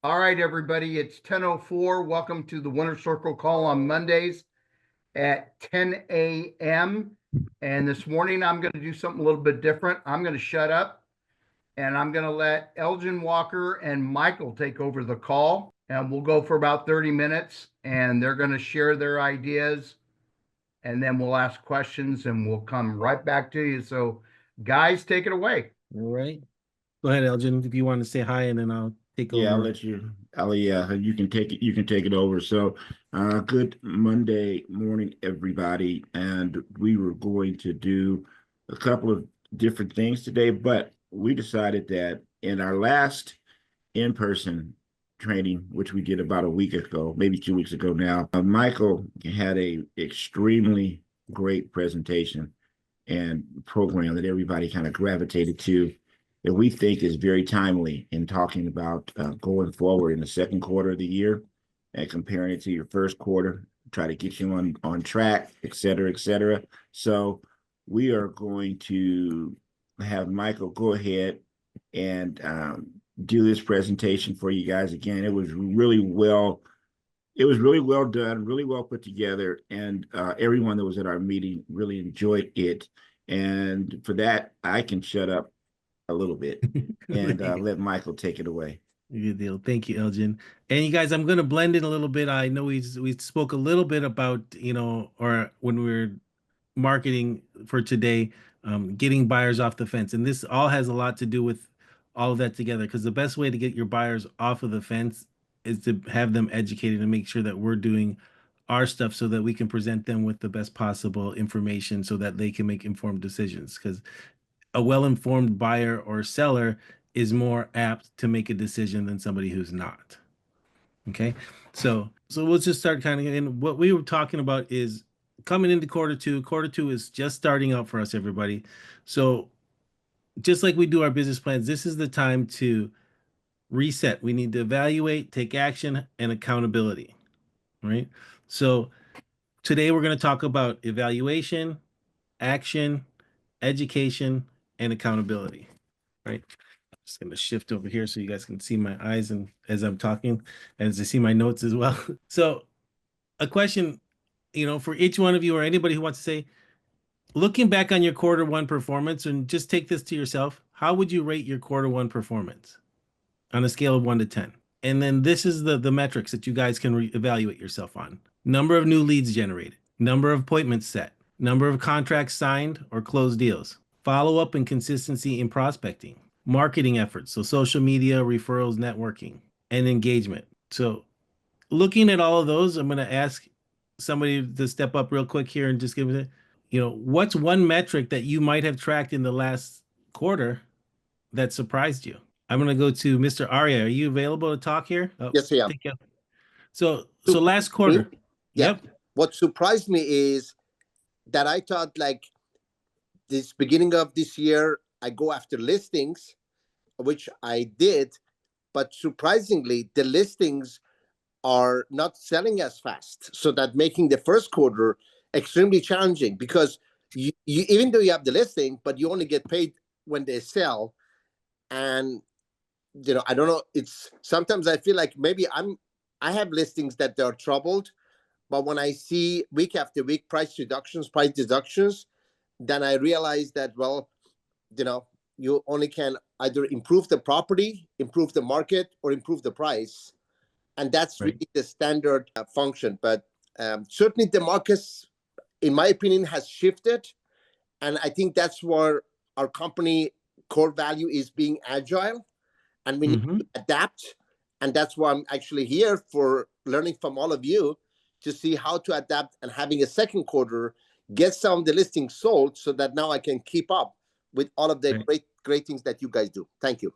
All right, everybody, it's 10:04. Welcome to the Winner Circle call on Mondays at 10 a.m. And this morning, I'm going to do something a little bit different. I'm going to shut up and I'm going to let Elgin Walker and Michael take over the call. And we'll go for about 30 minutes and they're going to share their ideas. And then we'll ask questions and we'll come right back to you. So, guys, take it away. All right. Go ahead, Elgin, if you want to say hi, and then I'll take Yeah, I'll over. let you, Ali, you can take it, over. So, good Monday morning, everybody. And we were going to do a couple of different things today, but we decided that in our last in-person training, which we did about a week ago, maybe 2 weeks ago now, Michael had a extremely great presentation and program that everybody kind of gravitated to that we think is very timely in talking about going forward in the second quarter of the year and comparing it to your first quarter, try to get you on track, et cetera, et cetera. So we are going to have Michael go ahead and do this presentation for you guys. Again, it was really well done, really well put together, and everyone that was at our meeting really enjoyed it. And for that, I can shut up a little bit and let Michael take it away. Good deal. Thank you, Elgin. And you guys, I'm going to blend it a little bit. I know we spoke a little bit about, or when we were marketing for today, getting buyers off the fence. And this all has a lot to do with all of that together, because the best way to get your buyers off of the fence is to have them educated and make sure that we're doing our stuff so that we can present them with the best possible information so that they can make informed decisions. Because a well-informed buyer or seller is more apt to make a decision than somebody who's not. Okay, so we'll just start kind of, and what we were talking about is coming into quarter two. Quarter two is just starting out for us, everybody. So just like we do our business plans, this is the time to reset. We need to evaluate, take action, and accountability. Right. So today we're going to talk about evaluation, action, education, and accountability. Right. Just going to shift over here so you guys can see my eyes and as I'm talking, and as I see my notes as well. So a question, for each one of you or anybody who wants to say, looking back on your quarter one performance, and just take this to yourself, how would you rate your quarter one performance on a scale of 1 to 10? And then this is the metrics that you guys can evaluate yourself on. Number of new leads generated, number of appointments set, number of contracts signed or closed deals, follow-up and consistency in prospecting, marketing efforts, so social media, referrals, networking, and engagement. So looking at all of those, I'm going to ask somebody to step up real quick here and just give me, what's one metric that you might have tracked in the last quarter that surprised you? I'm going to go to Mr. Arya. Are you available to talk here? Oh, yes, I am. So last quarter. Yeah. Yep. What surprised me is that I thought like this beginning of this year, I go after listings, which I did, but surprisingly, the listings are not selling as fast. So that making the first quarter extremely challenging because you even though you have the listing, but you only get paid when they sell. And I don't know. It's sometimes I feel like maybe I have listings that they're troubled, but when I see week after week price deductions, then I realize that, well, you only can either improve the property, improve the market, or improve the price. And that's Right. really the standard function. But certainly the markets, in my opinion, has shifted. And I think that's where our company core value is being agile. And we need to adapt. And that's why I'm actually here for learning from all of you to see how to adapt and having a second quarter, get some of the listings sold so that now I can keep up with all of the great things that you guys do. Thank you.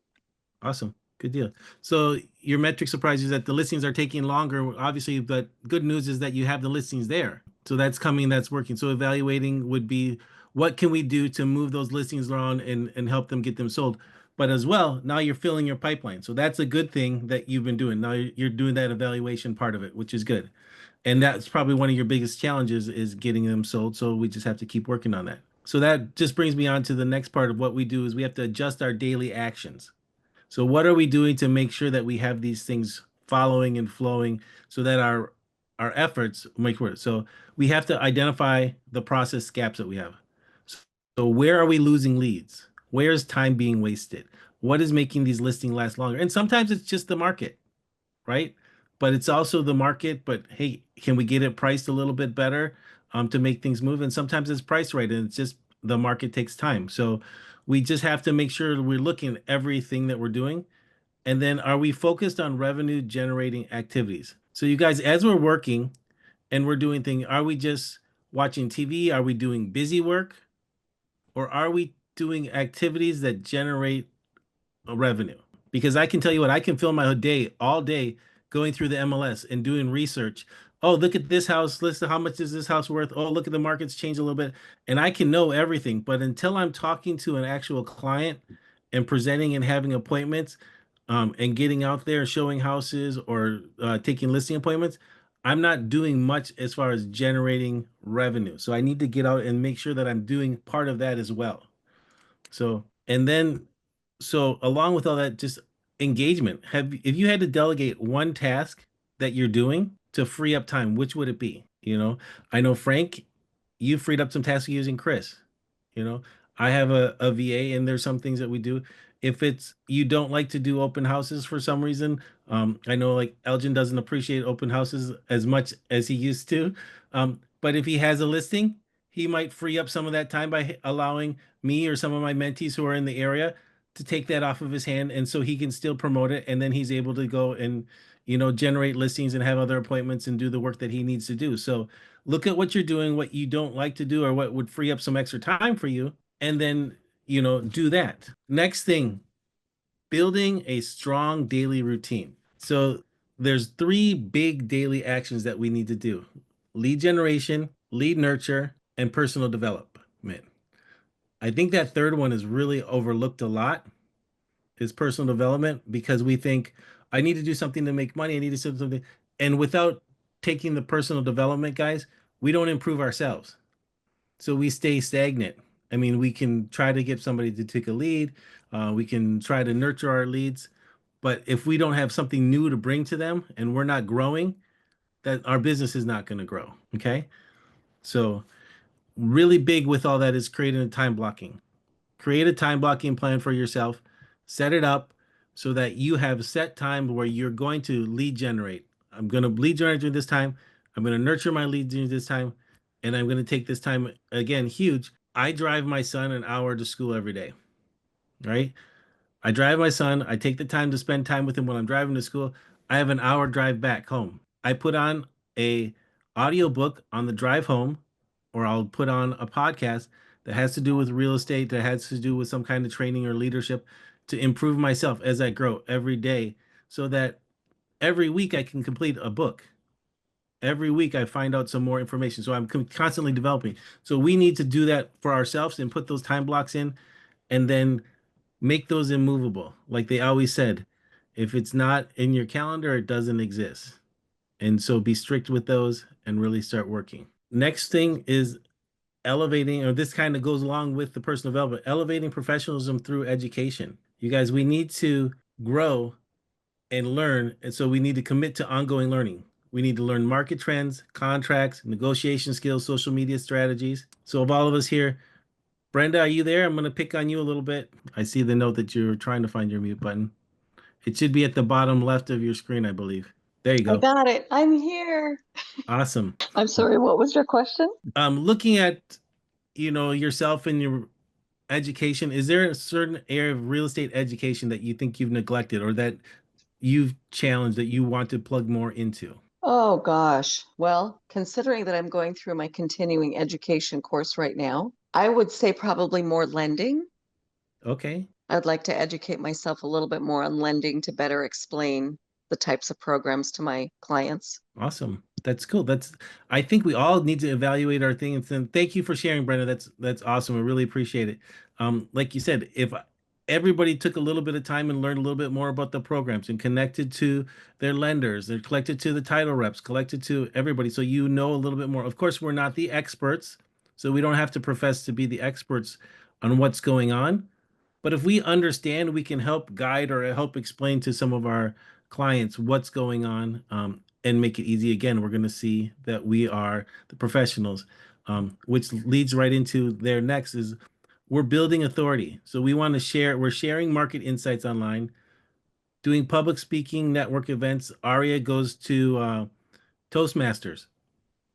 Awesome. Good deal. So your metric surprise is that the listings are taking longer. Obviously, but good news is that you have the listings there. So that's coming, that's working. So evaluating would be, what can we do to move those listings around and help them get them sold? But as well, now you're filling your pipeline. So that's a good thing that you've been doing. Now you're doing that evaluation part of it, which is good. And that's probably one of your biggest challenges is getting them sold. So we just have to keep working on that. So that just brings me on to the next part of what we do is we have to adjust our daily actions. So what are we doing to make sure that we have these things following and flowing so that our efforts make work? So we have to identify the process gaps that we have. So where are we losing leads? Where is time being wasted? What is making these listings last longer? And sometimes it's just the market, right? But it's also the market. But hey, can we get it priced a little bit better to make things move? And sometimes it's priced right, and it's just the market takes time. So we just have to make sure we're looking at everything that we're doing. And then are we focused on revenue generating activities? So you guys, as we're working and we're doing things, are we just watching TV? Are we doing busy work? Or are we doing activities that generate a revenue? Because I can tell you what, I can fill my day all day going through the MLS and doing research. Oh, look at this house. Listen, how much is this house worth? Oh, look at the market's changed a little bit. And I can know everything. But until I'm talking to an actual client and presenting and having appointments and getting out there and showing houses or taking listing appointments, I'm not doing much as far as generating revenue. So I need to get out and make sure that I'm doing part of that as well. So, and then, so along with all that, just engagement. If you had to delegate one task that you're doing to free up time, which would it be? You know, I know Frank, you freed up some tasks using Chris. You know, I have a VA and there's some things that we do. If it's you don't like to do open houses for some reason, I know like Elgin doesn't appreciate open houses as much as he used to. But if he has a listing, he might free up some of that time by allowing me or some of my mentees who are in the area to take that off of his hand, and so he can still promote it, and then he's able to go and generate listings and have other appointments and do the work that he needs to do. So look at what you're doing, what you don't like to do, or what would free up some extra time for you, and then do that. Next thing, building a strong daily routine. So there's 3 big daily actions that we need to do: lead generation, lead nurture, and personal development. I think that third one is really overlooked a lot, is personal development, because we think I need to do something to make money. I need to do something. And without taking the personal development, guys, we don't improve ourselves. So we stay stagnant. I mean, we can try to get somebody to take a lead. We can try to nurture our leads. But if we don't have something new to bring to them and we're not growing, that our business is not going to grow. Okay. So really big with all that is creating a time blocking. Create a time blocking plan for yourself. Set it up so that you have set time where you're going to lead generate. I'm going to lead generate during this time. I'm going to nurture my leads during this time. And I'm going to take this time, again, huge. I drive my son an hour to school every day, right? I drive my son. I take the time to spend time with him when I'm driving to school. I have an hour drive back home. I put on a audiobook on the drive home, or I'll put on a podcast that has to do with real estate, that has to do with some kind of training or leadership to improve myself as I grow every day, so that every week I can complete a book. Every week I find out some more information. So I'm constantly developing. So we need to do that for ourselves and put those time blocks in, and then make those immovable. Like they always said, if it's not in your calendar, it doesn't exist. And so be strict with those and really start working. Next thing is elevating, or this kind of goes along with the personal development, elevating professionalism through education. You guys, we need to grow and learn. And so we need to commit to ongoing learning. We need to learn market trends, contracts, negotiation skills, social media strategies. So of all of us here, Brenda, are you there? I'm going to pick on you a little bit. I see the note that you're trying to find your mute button. It should be at the bottom left of your screen, I believe. There you I go. got it. I'm here. Awesome. I'm sorry, what was your question? Looking at, yourself and your education, is there a certain area of real estate education that you think you've neglected or that you've challenged that you want to plug more into? Oh gosh. Well, considering that I'm going through my continuing education course right now, I would say probably more lending. Okay. I'd like to educate myself a little bit more on lending to better explain the types of programs to my clients. Awesome. That's cool. I think we all need to evaluate our things. And thank you for sharing, Brenda. That's awesome. I really appreciate it. Like you said, if everybody took a little bit of time and learned a little bit more about the programs and connected to their lenders, they're collected to the title reps, collected to everybody, so you know a little bit more. Of course, we're not the experts, so we don't have to profess to be the experts on what's going on. But if we understand, we can help guide or help explain to some of our clients what's going on, and make it easy. Again, we're going to see that we are the professionals, which leads right into their next is we're building authority. So we want to share, we're sharing market insights online, doing public speaking, network events. Aria goes to Toastmasters,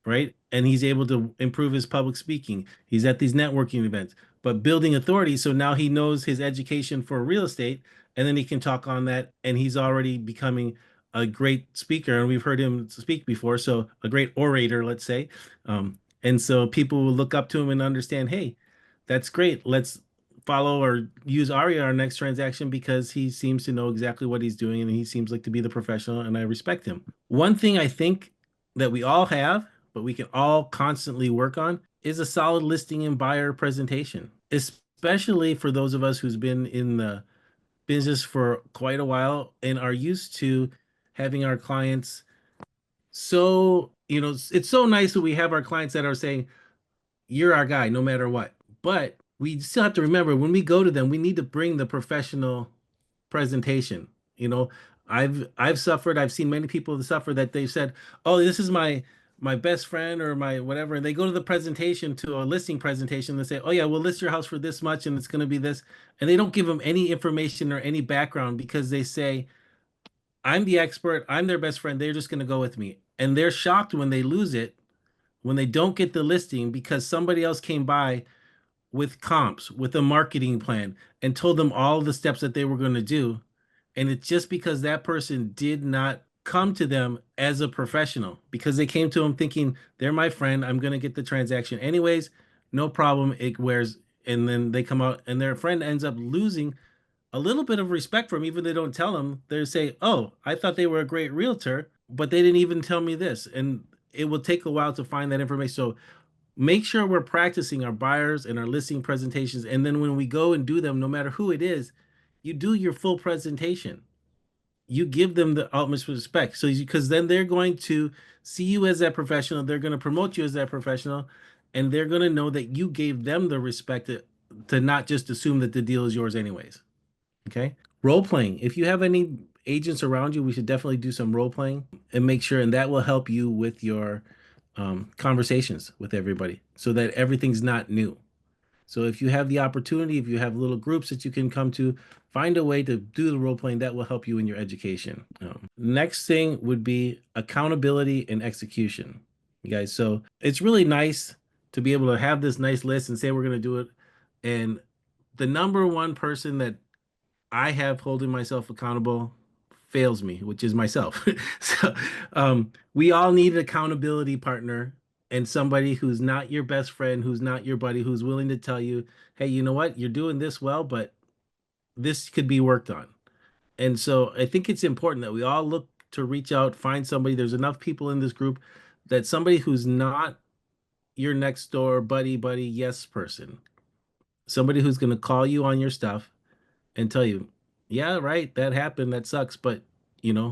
right? And he's able to improve his public speaking. He's at these networking events, but building authority. So now he knows his education for real estate, and then he can talk on that. And he's already becoming a great speaker. And we've heard him speak before. So a great orator, let's say. And so people will look up to him and understand, hey, that's great. Let's follow or use Aria our next transaction because he seems to know exactly what he's doing and he seems like to be the professional and I respect him. One thing I think that we all have, but we can all constantly work on is a solid listing and buyer presentation, especially for those of us who's been in the business for quite a while and are used to having our clients. So, it's so nice that we have our clients that are saying, you're our guy no matter what. But we still have to remember when we go to them, we need to bring the professional presentation. I've suffered, I've seen many people suffer that they've said, oh, this is my best friend or my whatever, and they go to the presentation, to a listing presentation, and they say, oh yeah, we'll list your house for this much and it's going to be this, and they don't give them any information or any background because they say, I'm the expert, I'm their best friend, they're just going to go with me. And they're shocked when they lose it, when they don't get the listing because somebody else came by with comps, with a marketing plan, and told them all the steps that they were going to do. And it's just because that person did not come to them as a professional, because they came to them thinking, they're my friend, I'm going to get the transaction anyways, no problem, it wears. And then they come out and their friend ends up losing a little bit of respect for them, even they don't tell them. They say, oh, I thought they were a great realtor, but they didn't even tell me this. And it will take a while to find that information. So make sure we're practicing our buyers and our listing presentations. And then when we go and do them, no matter who it is, you do your full presentation. You give them the utmost respect. So, because then they're going to see you as that professional, they're going to promote you as that professional, and they're going to know that you gave them the respect to not just assume that the deal is yours anyways. Okay. Role playing. If you have any agents around you, we should definitely do some role playing and make sure, and that will help you with your conversations with everybody so that everything's not new. So if you have the opportunity, if you have little groups that you can come to, find a way to do the role playing that will help you in your education. Next thing would be accountability and execution, you guys. So it's really nice to be able to have this nice list and say we're going to do it. And the number one person that I have holding myself accountable fails me, which is myself. So we all need an accountability partner and somebody who's not your best friend, who's not your buddy, who's willing to tell you, hey, you know what, you're doing this well, but this could be worked on. And so I think it's important that we all look to reach out, find somebody. There's enough people in this group that somebody who's not your next door buddy, yes person, somebody who's going to call you on your stuff and tell you, yeah, right, that happened, that sucks, but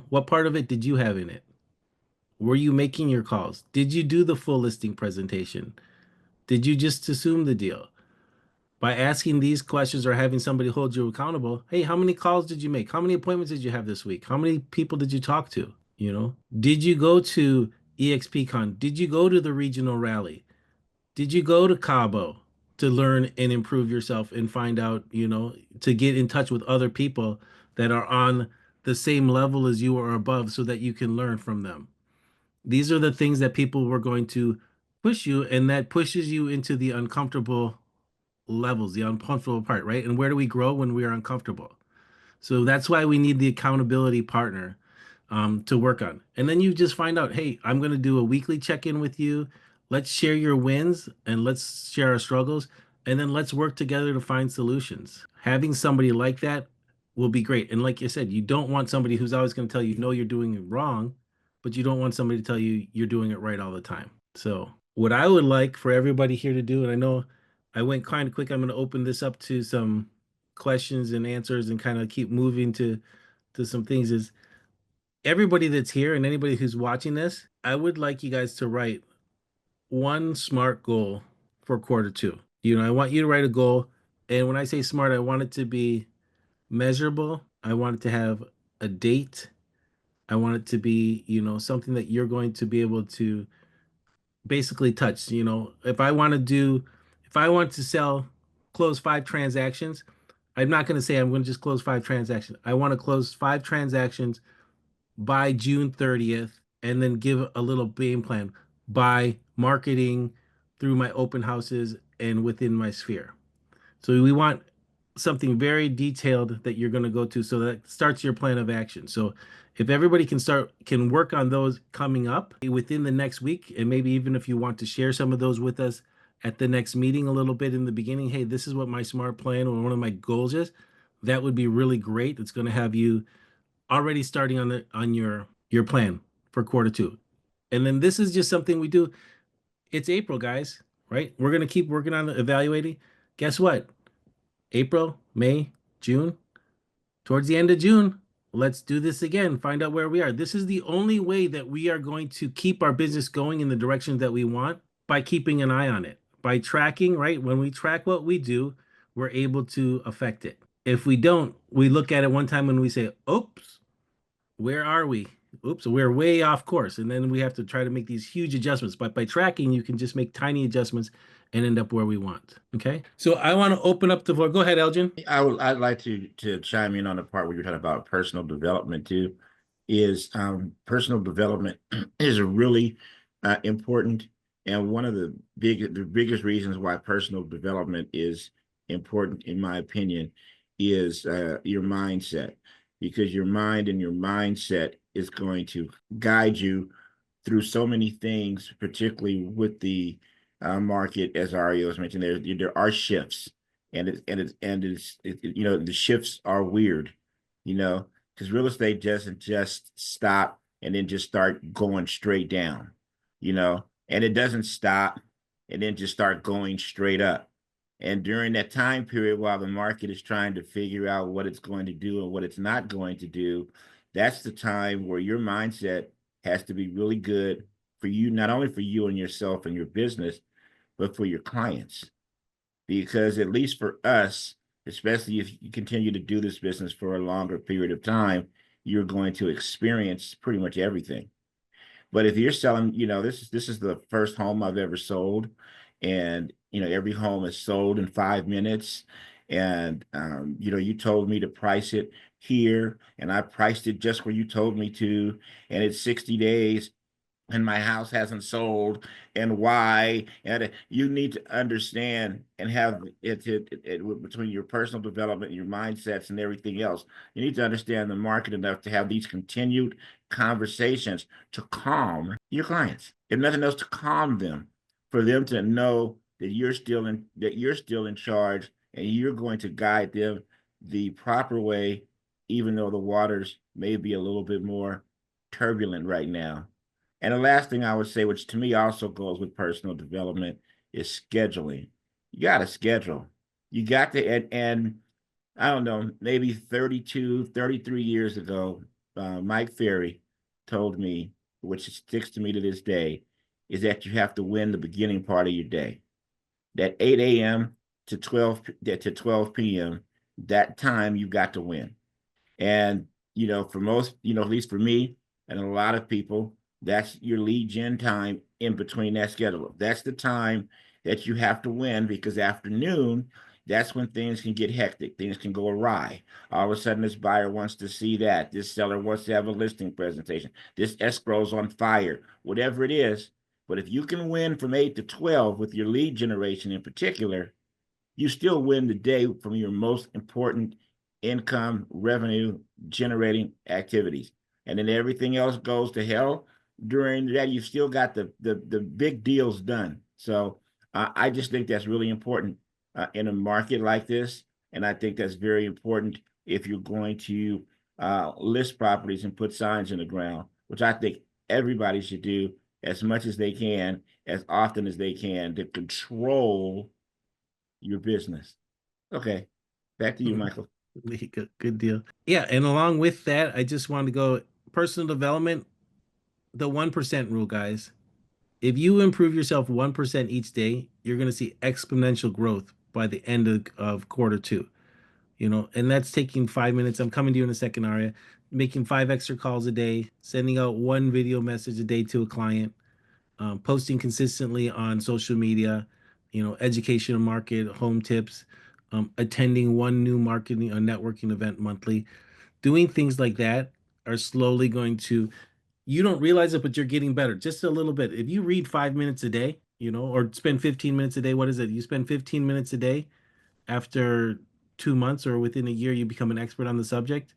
what part of it did you have in it? Were you making your calls? Did you do the full listing presentation? Did you just assume the deal? By asking these questions or having somebody hold you accountable, hey, how many calls did you make? How many appointments did you have this week? How many people did you talk to? Did you go to EXPCon? Did you go to the regional rally? Did you go to Cabo to learn and improve yourself and find out, to get in touch with other people that are on the same level as you or above so that you can learn from them? These are the things that people were going to push you, and that pushes you into the uncomfortable levels, the uncomfortable part, right? And where do we grow? When we are uncomfortable. So that's why we need the accountability partner to work on. And then you just find out, hey, I'm going to do a weekly check-in with you. Let's share your wins and let's share our struggles. And then let's work together to find solutions. Having somebody like that will be great. And like you said, you don't want somebody who's always going to tell you, no, you're doing it wrong, but you don't want somebody to tell you you're doing it right all the time. So what I would like for everybody here to do, and I know I went kind of quick, I'm going to open this up to some questions and answers and kind of keep moving to some things, is everybody that's here and anybody who's watching this, I would like you guys to write one SMART goal for quarter two. I want you to write a goal And when I say smart, I want it to be measurable. I want it to have a date. I want it to be, something that you're going to be able to basically touch. If I want to close 5 transactions, I'm not going to say I'm going to just close 5 transactions. I want to close 5 transactions by June 30th and then give a little game plan by marketing through my open houses and within my sphere. So we want something very detailed that you're going to go to, so that starts your plan of action. So if everybody can work on those coming up within the next week, and maybe even if you want to share some of those with us at the next meeting a little bit in the beginning, hey, this is what my smart plan or one of my goals is, that would be really great. It's going to have you already starting on your plan for Q2. And then this is just something we do. It's April, guys, right? We're going to keep working on evaluating. Guess what? April, May, June, towards the end of June, let's do this again, find out where we are. This is the only way that we are going to keep our business going in the direction that we want, by keeping an eye on it, by tracking, right? When we track what we do, we're able to affect it. If we don't, we look at it one time and we say, oops, where are we? Oops, we're way off course. And then we have to try to make these huge adjustments. But by tracking, you can just make tiny adjustments and end up where we want. Okay. So I want to open up the floor. Go ahead, Elgin. I'd like to chime in on the part where you're talking about personal development too. Is personal development is really important, and one of the biggest reasons why personal development is important, in my opinion, is your mindset, because your mind and your mindset is going to guide you through so many things, particularly with the market, as Ario has mentioned. There are shifts, and the shifts are weird, because real estate doesn't just stop and then just start going straight down, and it doesn't stop and then just start going straight up. And during that time period, while the market is trying to figure out what it's going to do and what it's not going to do, that's the time where your mindset has to be really good for you, not only for you and yourself and your business, but for your clients. Because at least for us, especially if you continue to do this business for a longer period of time, you're going to experience pretty much everything. But if you're selling, this is the first home I've ever sold, and every home is sold in 5 minutes. And you told me to price it here, and I priced it just where you told me to, and it's 60 days. And my house hasn't sold, and why? And you need to understand and have it between your personal development, your mindsets, and everything else. You need to understand the market enough to have these continued conversations to calm your clients. If nothing else, to calm them, for them to know that you're still in charge, and you're going to guide them the proper way, even though the waters may be a little bit more turbulent right now. And the last thing I would say, which to me also goes with personal development, is scheduling. You got to schedule. You got to, and I don't know, maybe 32, 33 years ago, Mike Ferry told me, which sticks to me to this day, is that you have to win the beginning part of your day. That 8 a.m. to 12 p.m., that time you got to win. And, for most, at least for me and a lot of people, that's your lead gen time in between that schedule. That's the time that you have to win, because afternoon, that's when things can get hectic. Things can go awry. All of a sudden, this buyer wants to see that. This seller wants to have a listing presentation. This escrow's on fire, whatever it is. But if you can win from 8 to 12 with your lead generation in particular, you still win the day from your most important income revenue generating activities. And then everything else goes to hell. During that, you've still got the big deals done. So I just think that's really important in a market like this. And I think that's very important if you're going to list properties and put signs in the ground, which I think everybody should do as much as they can, as often as they can, to control your business. Okay, back to you, Michael. Good deal. Yeah, and along with that, I just want to go personal development, the 1% rule, guys. If you improve yourself 1% each day, you're going to see exponential growth by the end of quarter two. You know, and that's taking 5 minutes. I'm coming to you in a second, Aria. Making 5 extra calls a day, sending out 1 video message a day to a client, posting consistently on social media, you know, educational market, home tips, attending 1 new marketing or networking event monthly. Doing things like that are slowly going to, you don't realize it, but you're getting better just a little bit. If you read 5 minutes a day, you know, or spend 15 minutes a day, what is it? You spend 15 minutes a day after 2 months or within a year, you become an expert on the subject.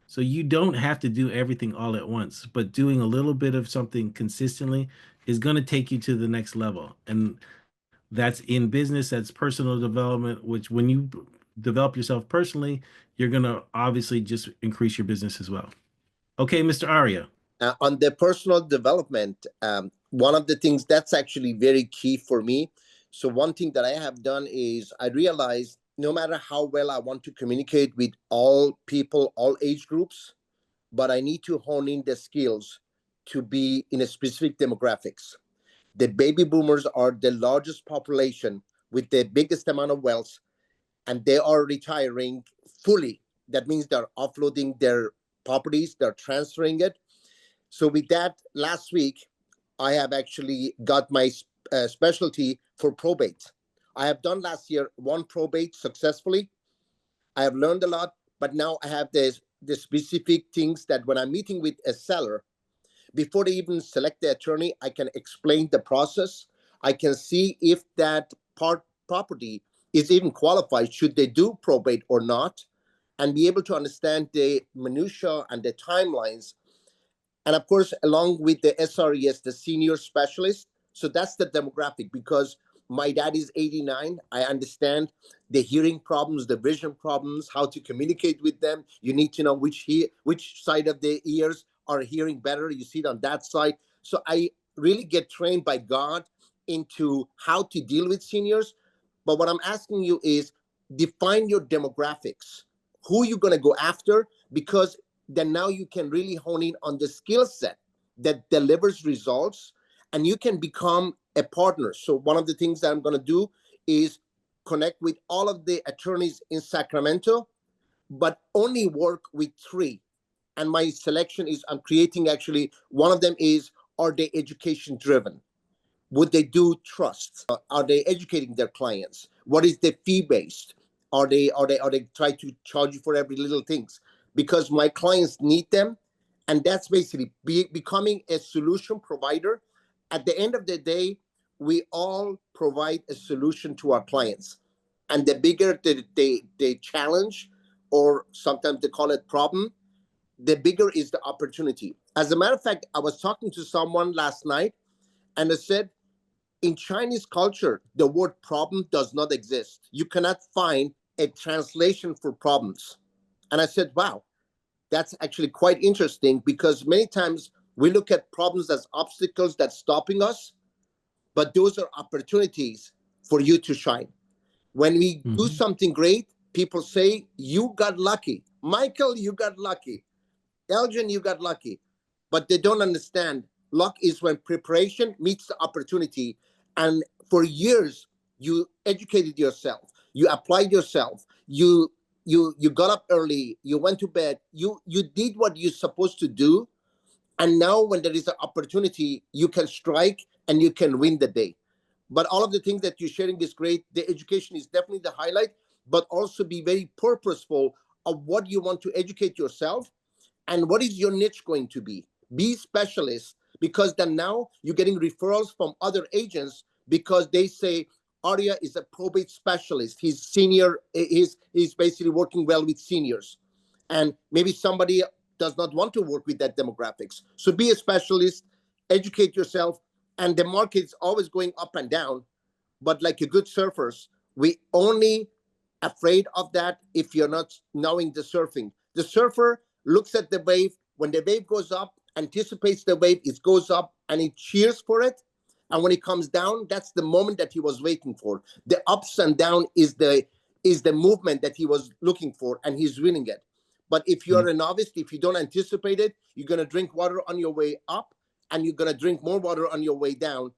So you don't have to do everything all at once, but doing a little bit of something consistently is going to take you to the next level. And that's in business, that's personal development, which when you develop yourself personally, you're going to obviously just increase your business as well. Okay, Mr. Aria. On the personal development, one of the things that's actually very key for me. So one thing that I have done is I realized no matter how well I want to communicate with all people, all age groups, but I need to hone in the skills to be in a specific demographics. The baby boomers are the largest population with the biggest amount of wealth, and they are retiring fully. That means they're offloading their properties, they're transferring it. So with that, last week, I have actually got my specialty for probate. I have done last year 1 probate successfully. I have learned a lot, but now I have the specific things that when I'm meeting with a seller, before they even select the attorney, I can explain the process. I can see if that property is even qualified, should they do probate or not, and be able to understand the minutia and the timelines. And of course, along with the SRES, the senior specialist. So that's the demographic, because my dad is 89. I understand the hearing problems, the vision problems, how to communicate with them. You need to know which side of the ears are hearing better. You see it on that side. So I really get trained by God into how to deal with seniors. But what I'm asking you is define your demographics, who you're going to go after, because then now you can really hone in on the skill set that delivers results, and you can become a partner. So one of the things that I'm going to do is connect with all of the attorneys in Sacramento, but only work with 3. And my selection is, I'm creating actually, one of them is, are they education driven? Would they do trust? Are they educating their clients? What is the fee based? Are they try to charge you for every little things? Because my clients need them. And that's basically becoming a solution provider. At the end of the day, we all provide a solution to our clients. And the bigger the challenge, or sometimes they call it problem, the bigger is the opportunity. As a matter of fact, I was talking to someone last night, and they said, in Chinese culture, the word problem does not exist. You cannot find a translation for problems. And I said, wow, that's actually quite interesting, because many times we look at problems as obstacles that's stopping us, but those are opportunities for you to shine. When we do something great, people say, you got lucky. Michael, you got lucky. Elgin, you got lucky. But they don't understand. Luck is when preparation meets the opportunity. And for years, you educated yourself. You applied yourself. You got up early. You went to bed. You did what you're supposed to do. And now when there is an opportunity, you can strike and you can win the day. But all of the things that you're sharing is great. The education is definitely the highlight, but also be very purposeful of what you want to educate yourself and what is your niche going to be. Be specialist, because then now you're getting referrals from other agents, because they say, Arya is a probate specialist. He's senior. He's basically working well with seniors. And maybe somebody does not want to work with that demographics. So be a specialist, educate yourself. And the market is always going up and down. But like a good surfers, we only afraid of that if you're not knowing the surfing. The surfer looks at the wave. When the wave goes up, anticipates the wave, it goes up, and he cheers for it. And when it comes down, that's the moment that he was waiting for. The ups and down is the movement that he was looking for, and he's winning it. But if you're a novice, if you don't anticipate it, you're going to drink water on your way up, and you're going to drink more water on your way down.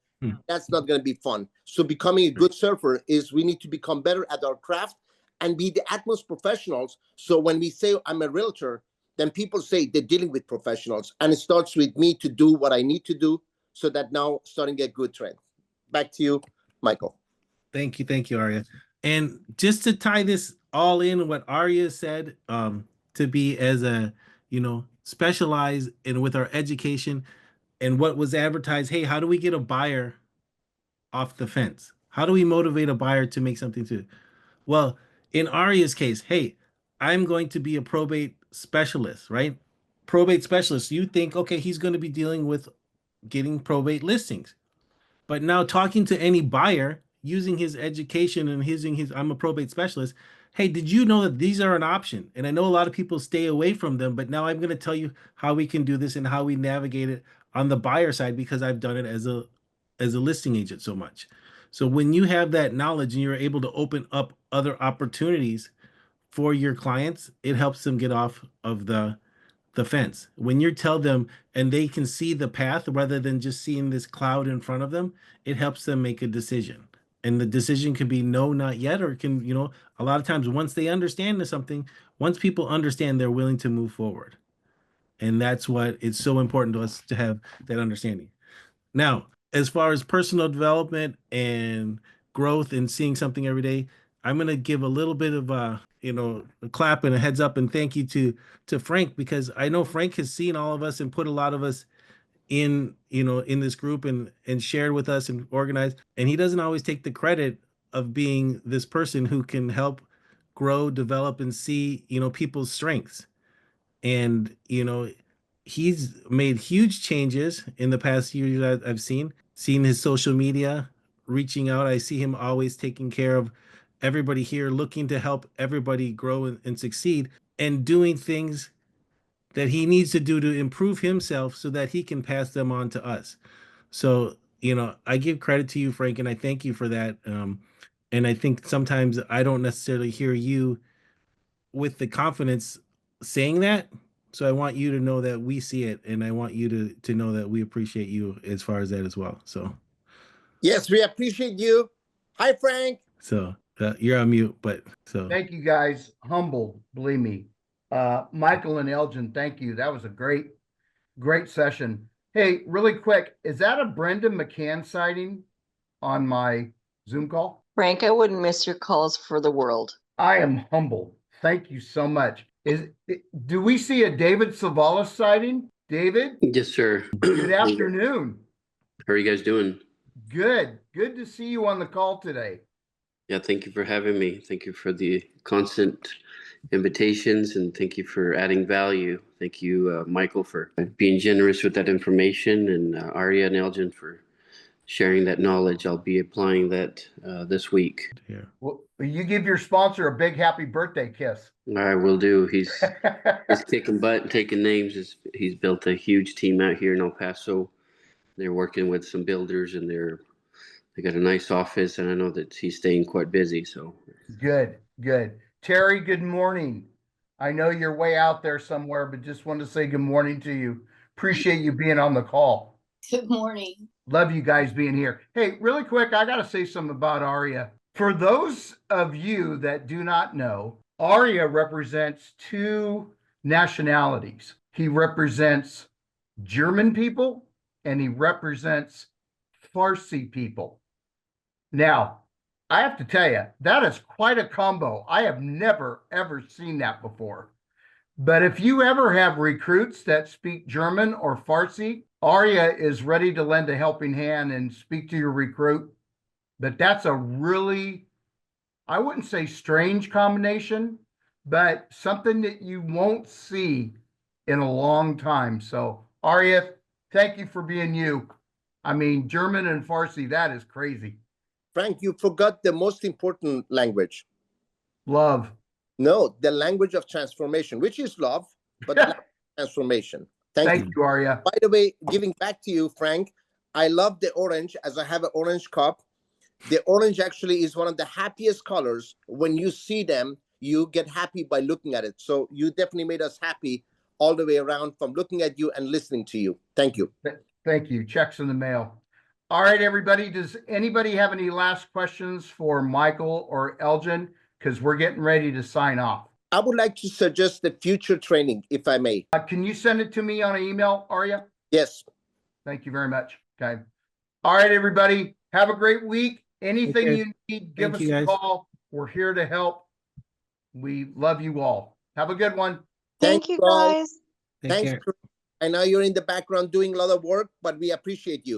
That's not going to be fun. So becoming a good surfer is we need to become better at our craft and be the utmost professionals. So when we say I'm a realtor, then people say they're dealing with professionals. And it starts with me to do what I need to do so that now starting a good trend. Back to you, Michael. Thank you, Arya. And just to tie this all in, what Arya said, to be as a, specialized in with our education and what was advertised. Hey, how do we get a buyer off the fence? How do we motivate a buyer to make something to? Well, in Arya's case, hey, I'm going to be a probate specialist, right? Probate specialist. You think, okay, he's going to be dealing with getting probate listings. But now talking to any buyer using his education and using his, I'm a probate specialist. Hey, did you know that these are an option? And I know a lot of people stay away from them, but now I'm going to tell you how we can do this and how we navigate it on the buyer side because I've done it as a listing agent so much. So when you have that knowledge and you're able to open up other opportunities for your clients, it helps them get off of the fence. When you tell them and they can see the path rather than just seeing this cloud in front of them, it helps them make a decision. And the decision can be no, not yet, or it can, a lot of times once they understand something, once people understand, they're willing to move forward. And that's what it's so important to us to have that understanding. Now, as far as personal development and growth and seeing something every day, I'm going to give a little bit of a clap and a heads up and thank you to Frank, because I know Frank has seen all of us and put a lot of us in this group and shared with us and organized, and he doesn't always take the credit of being this person who can help grow, develop, and see people's strengths. And he's made huge changes in the past year that I've seen his social media reaching out. I see him always taking care of everybody here, looking to help everybody grow and succeed, and doing things that he needs to do to improve himself so that he can pass them on to us. So, I give credit to you, Frank, and I thank you for that. And I think sometimes I don't necessarily hear you with the confidence saying that. So I want you to know that we see it, and I want you to know that we appreciate you as far as that as well. So yes, we appreciate you. Hi, Frank. So you're on mute, but so Thank you guys. Humbled, believe me. Michael and Elgin, thank you. That was a great session. Hey, really quick, is that a Brenda McCann sighting on my Zoom call? Frank, I wouldn't miss your calls for the world. I am humbled. Thank you so much. Do we see a David Savalas sighting? David? Yes, sir. Good afternoon. How are you guys doing? Good to see you on the call today. Yeah, thank you for having me. Thank you for the constant invitations, and thank you for adding value. Thank you, Michael, for being generous with that information, and Arya and Elgin for sharing that knowledge. I'll be applying that this week. yeah. Well, you give your sponsor a big happy birthday kiss. I will do. He's kicking butt and taking names. He's built a huge team out here in El Paso. They're working with some builders, and they got a nice office, and I know that he's staying quite busy. So Good. Terry, good morning. I know you're way out there somewhere, but just wanted to say good morning to you. Appreciate you being on the call. Good morning. Love you guys being here. Hey, really quick, I got to say something about Arya. For those of you that do not know, Arya represents two nationalities. He represents German people and he represents Farsi people. Now, I have to tell you, that is quite a combo. I have never, ever seen that before. But if you ever have recruits that speak German or Farsi, Arya is ready to lend a helping hand and speak to your recruit. But that's a really, I wouldn't say strange combination, but something that you won't see in a long time. So Arya, thank you for being you. I mean, German and Farsi, that is crazy. Frank, you forgot the most important language. Love. No, the language of transformation, which is love, but the language of transformation. Thank you. You, Arya. By the way, giving back to you, Frank, I love the orange, as I have an orange cup. The orange actually is one of the happiest colors. When you see them, you get happy by looking at it. So you definitely made us happy all the way around from looking at you and listening to you. Thank you. Thank you. Checks in the mail. All right, everybody. Does anybody have any last questions for Michael or Elgin? Because we're getting ready to sign off. I would like to suggest the future training, if I may. Can you send it to me on an email, Arya? Yes. Thank you very much. Okay. All right, everybody. Have a great week. Anything care. you need, give Thank us you, a guys. call. We're here to help. We love you all. Have a good one. Thank Thank you all. guys. Take Thanks. care. I know you're in the background doing a lot of work, but we appreciate you.